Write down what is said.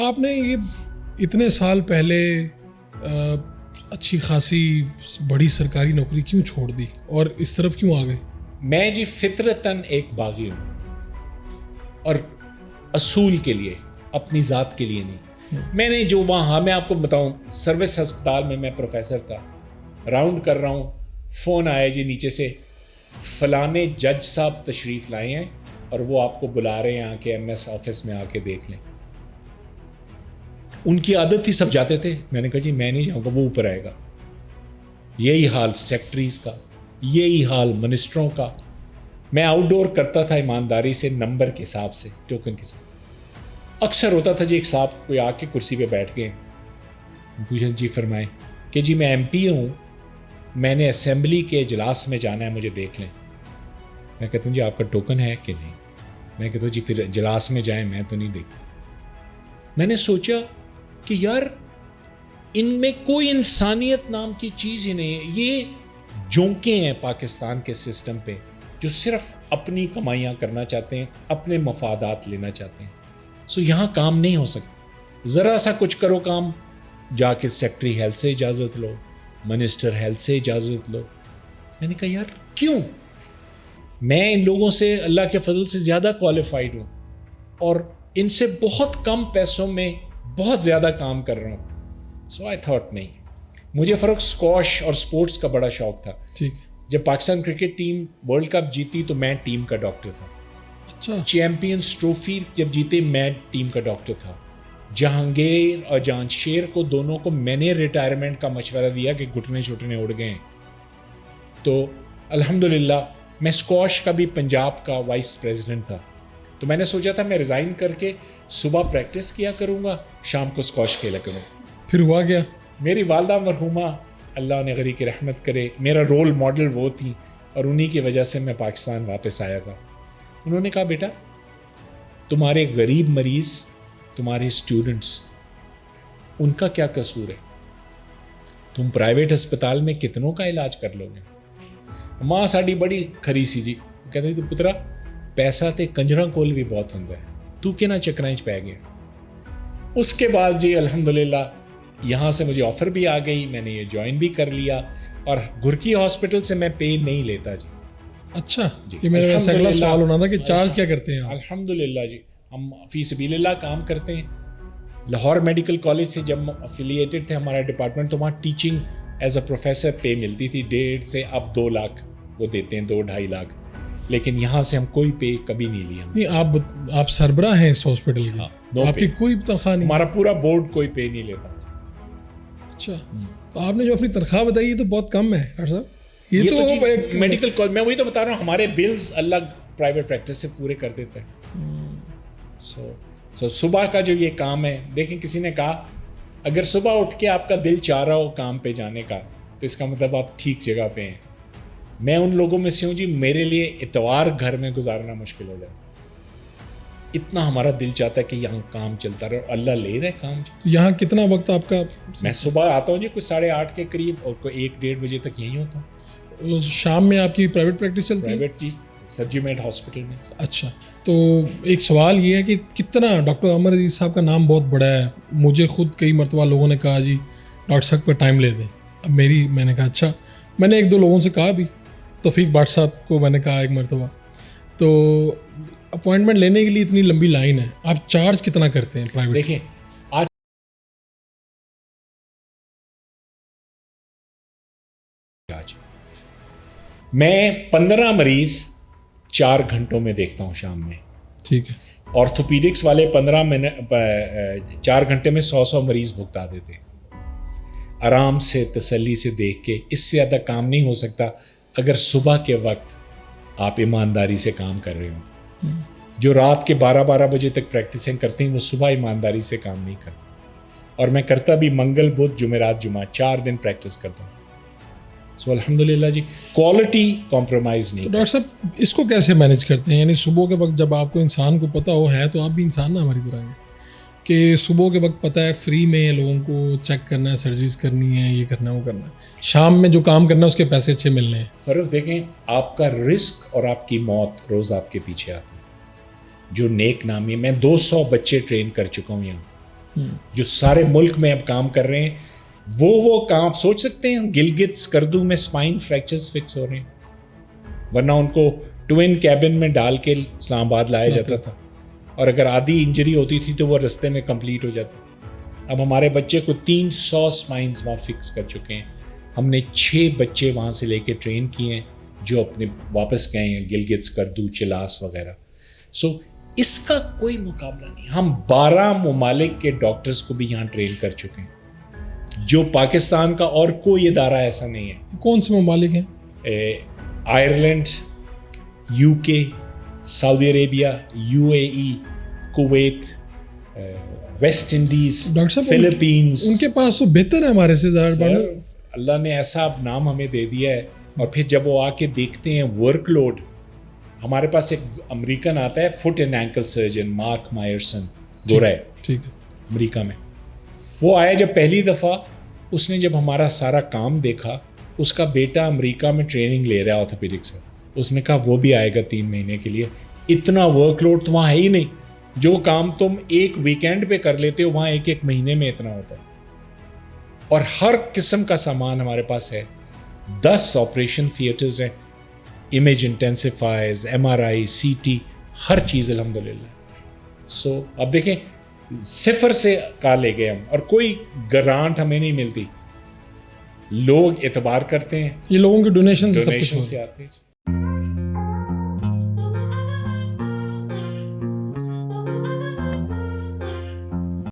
آپ نے یہ اتنے سال پہلے اچھی خاصی بڑی سرکاری نوکری کیوں چھوڑ دی اور اس طرف کیوں آ گئے؟ میں جی فطرتاً ایک باغی ہوں، اور اصول کے لیے، اپنی ذات کے لیے نہیں۔ میں نے جو وہاں، میں آپ کو بتاؤں، سروس ہسپتال میں پروفیسر تھا، راؤنڈ کر رہا ہوں، فون آیا جی نیچے سے، فلانے جج صاحب تشریف لائے ہیں اور وہ آپ کو بلا رہے ہیں آ کے ایم ایس آفس میں آ کے دیکھ لیں۔ ان کی عادت تھی سب جاتے تھے، میں نے کہا جی میں نہیں جاؤں گا، وہ اوپر آئے گا۔ یہی حال سیکٹریز کا، یہی حال منسٹروں کا۔ میں آؤٹ ڈور کرتا تھا ایمانداری سے، نمبر کے حساب سے، ٹوکن کے ساتھ۔ اکثر ہوتا تھا جی ایک صاحب کوئی آ کے کرسی پہ بیٹھ گئے، پوچھیں جی فرمائیں کہ جی میں ایم پی ہوں، میں نے اسمبلی کے اجلاس میں جانا ہے، مجھے دیکھ لیں۔ میں کہتا ہوں جی آپ کا ٹوکن ہے کہ نہیں؟ میں کہتا ہوں جی پھر اجلاس میں جائیں، میں تو نہیں دیکھتا۔ میں نے سوچا کہ یار ان میں کوئی انسانیت نام کی چیز ہی نہیں ہے، یہ جونکے ہیں پاکستان کے سسٹم پہ، جو صرف اپنی کمائیاں کرنا چاہتے ہیں، اپنے مفادات لینا چاہتے ہیں۔ سو یہاں کام نہیں ہو سکتا۔ ذرا سا کچھ کرو کام، جا کے سیکٹری ہیلتھ سے اجازت لو، منسٹر ہیلتھ سے اجازت لو۔ میں نے کہا یار کیوں؟ میں ان لوگوں سے اللہ کے فضل سے زیادہ کوالیفائڈ ہوں، اور ان سے بہت کم پیسوں میں بہت زیادہ کام کر رہا ہوں۔ سو آئی تھاٹ نہیں، مجھے فرق اسکواش اور سپورٹس کا بڑا شوق تھا۔ ٹھیک۔ جب Pakistan cricket team world cup جیتی تو میں ٹیم کا ڈاکٹر تھا۔ اچھا۔ چیمپئنز ٹرافی جب جیتے میں ٹیم کا ڈاکٹر تھا۔ جہانگیر اور جہانشیر کو دونوں کو میں نے ریٹائرمنٹ کا مشورہ دیا کہ گھٹنے چھٹنے اڑ گئے ہیں، تو الحمدللہ میں اسکواش کا بھی پنجاب کا وائس پریزیڈنٹ تھا۔ تو میں نے سوچا تھا میں ریزائن کر کے صبح پریکٹس کیا کروں گا، شام کو اسکواش کھیلا کروں۔ پھر ہوا کیا؟ میری والدہ مرحومہ اللہ نے غری کی رحمت کرے، میرا رول ماڈل وہ تھی، اور انہی کی وجہ سے میں پاکستان واپس آیا تھا۔ انہوں نے کہا بیٹا تمہارے غریب مریض، تمہارے اسٹوڈنٹس، ان کا کیا قصور ہے؟ تم پرائیویٹ ہسپتال میں کتنوں کا علاج کر لو گے؟ ماں ساڑی بڑی کھری سی جی، کہتے تھے پترا پیسہ تے کنجراں کول بھی بہت ہوندا ہے، تو کہنا چکراں وچ پی گیا۔ اس کے بعد جی الحمدللہ یہاں سے مجھے آفر بھی آ گئی، میں نے یہ جوائن بھی کر لیا، اور گھرکی ہاسپٹل سے میں پے نہیں لیتا جی۔ اچھا یہ میرا ویسا اگلا سوال ہونا تھا کہ چارج کیا کرتے ہیں آپ؟ الحمدللہ جی ہم فی سبیل اللہ کام کرتے ہیں۔ لاہور میڈیکل کالج سے جب افیلیٹڈ تھے ہمارا ڈپارٹمنٹ، تو وہاں ٹیچنگ ایز اے پروفیسر پے ملتی تھی 1.5 سے اب 2 لاکھ وہ دیتے ہیں، 2-2.5 لاکھ، لیکن یہاں سے ہم کوئی پے کبھی نہیں لیا۔ نہیں آپ سربراہ ہیں اس ہاسپٹل کے، آپ کی کوئی تنخواہ نہیں؟ ہمارا پورا بورڈ کوئی پے نہیں لیتا۔ اچھا، تو آپ نے جو اپنی تنخواہ بتائی یہ تو بہت کم ہے ڈاکٹر صاحب۔ یہ تو ایک میڈیکل کالج، میں وہی تو بتا رہا ہوں، ہمارے بلز اللہ پرائیویٹ پریکٹس سے پورے کر دیتا ہے۔ سو صبح کا جو یہ کام ہے، دیکھیں کسی نے کہا اگر صبح اٹھ کے آپ کا دل چاہ رہا ہو کام پہ جانے کا تو اس کا مطلب آپ ٹھیک جگہ پہ ہیں۔ میں ان لوگوں میں سے ہوں جی، میرے لیے اتوار گھر میں گزارنا مشکل ہو جاتا ہے، اتنا ہمارا دل چاہتا ہے کہ یہاں کام چلتا رہے، اور اللہ لے رہے کام۔ یہاں کتنا وقت آپ کا؟ میں صبح آتا ہوں جی کوئی 8:30 کے قریب، اور کوئی 1-1:30 بجے تک یہیں ہوتا ہوں۔ شام میں آپ کی پرائیویٹ پریکٹس چلتی ہے؟ پرائیویٹ جی سرجیمیٹ ہاسپٹل میں۔ اچھا، تو ایک سوال یہ ہے کہ کتنا ڈاکٹر عامر عزیز صاحب کا نام بہت بڑا ہے، مجھے خود کئی مرتبہ لوگوں نے کہا جی ڈاکٹر صاحب کا ٹائم لے دیں۔ اب میں نے کہا اچھا، میں نے 1-2 لوگوں سے کہا بھی، توفیق بٹ صاحب کو میں نے کہا ایک مرتبہ، تو اپوائنٹمنٹ لینے کے لیے اتنی لمبی لائن ہے، آپ چارج کتنا کرتے ہیں پرائیویٹ؟ دیکھیں آج میں 15 مریض 4 گھنٹوں میں دیکھتا ہوں شام میں۔ ٹھیک ہے۔ آرتھوپیڈکس والے 4 گھنٹے میں 100 مریض بھگتا دیتے ہیں، آرام سے تسلی سے دیکھ کے۔ اس سے زیادہ کام نہیں ہو سکتا اگر صبح کے وقت آپ ایمانداری سے کام کر رہے ہوں۔ جو رات کے 12 بجے تک پریکٹسنگ کرتے ہیں وہ صبح ایمانداری سے کام نہیں کرتے، اور میں کرتا بھی منگل بدھ جمعرات جمعہ 4 دن پریکٹس کرتا ہوں۔ سو الحمدللہ جی کوالٹی کمپرومائز نہیں۔ ڈاکٹر صاحب اس کو کیسے مینیج کرتے ہیں؟ یعنی صبح کے وقت جب آپ کو انسان کو پتہ ہو، ہے تو آپ بھی انسان نہ ہماری طرح ہیں، کہ صبح کے وقت پتہ ہے فری میں لوگوں کو چیک کرنا ہے، سرجریز کرنی ہے، یہ کرنا ہے وہ کرنا ہے، شام میں جو کام کرنا ہے اس کے پیسے اچھے ملنے ہیں۔ فرق دیکھیں، آپ کا رزق اور آپ کی موت روز آپ کے پیچھے آتی ہے۔ جو نیک نامی، میں 200 بچے ٹرین کر چکا ہوں یہاں، جو سارے ملک میں اب کام کر رہے ہیں. وہ کام آپ سوچ سکتے ہیں گلگت سکردو میں اسپائن فریکچرز فکس ہو رہے ہیں, ورنہ ان کو ٹوین کیبن میں ڈال کے اسلام آباد لایا جاتا تھا, اور اگر آدھی انجری ہوتی تھی تو وہ رستے میں کمپلیٹ ہو جاتا. اب ہمارے بچے کو 300 اسپائنز وہاں فکس کر چکے ہیں. ہم نے 6 بچے وہاں سے لے کے ٹرین کیے ہیں جو اپنے واپس گئے ہیں گلگت سکردو, چلاس وغیرہ. سو اس کا کوئی مقابلہ نہیں. ہم 12 ممالک کے ڈاکٹرز کو بھی یہاں ٹرین کر چکے ہیں, جو پاکستان کا اور کوئی ادارہ ایسا نہیں ہے. کون سے ممالک ہیں؟ آئرلینڈ, یو کے, سعودی عربیہ, UAE, Kuwait, West Indies, Philippines. ان کے پاس تو بہتر ہے ہمارے سے. اللہ نے ایسا اب نام ہمیں دے دیا ہے, اور پھر جب وہ آ کے دیکھتے ہیں ورک لوڈ. ہمارے پاس ایک امریکن آتا ہے foot and ankle surgeon, Mark Myerson, گورا ہے, ٹھیک ہے, امریکہ میں. وہ آیا جب پہلی دفعہ, اس نے جب ہمارا سارا کام دیکھا, اس کا بیٹا امریکہ میں ٹریننگ لے رہا آرتھوپیڈکس کا. اس نے کہا وہ بھی آئے گا 3 مہینے کے لیے. اتنا ورک لوڈ تو وہاں ہے ہی نہیں. جو کام تم ایک ویکینڈ پہ کر لیتے ہو وہاں ایک مہینے میں اتنا ہوتا ہے. اور ہر قسم کا سامان ہمارے پاس ہے. 10 آپریشن تھیٹرز ہیں, امیج انٹینسیفائرز, MRI, CT, ہر چیز الحمدللہ. سو اب دیکھیں 0 سے کہاں لے گئے ہم, اور کوئی گرانٹ ہمیں نہیں ملتی. لوگ اعتبار کرتے ہیں, یہ لوگوں کے ڈونیشن سے آتے ہیں.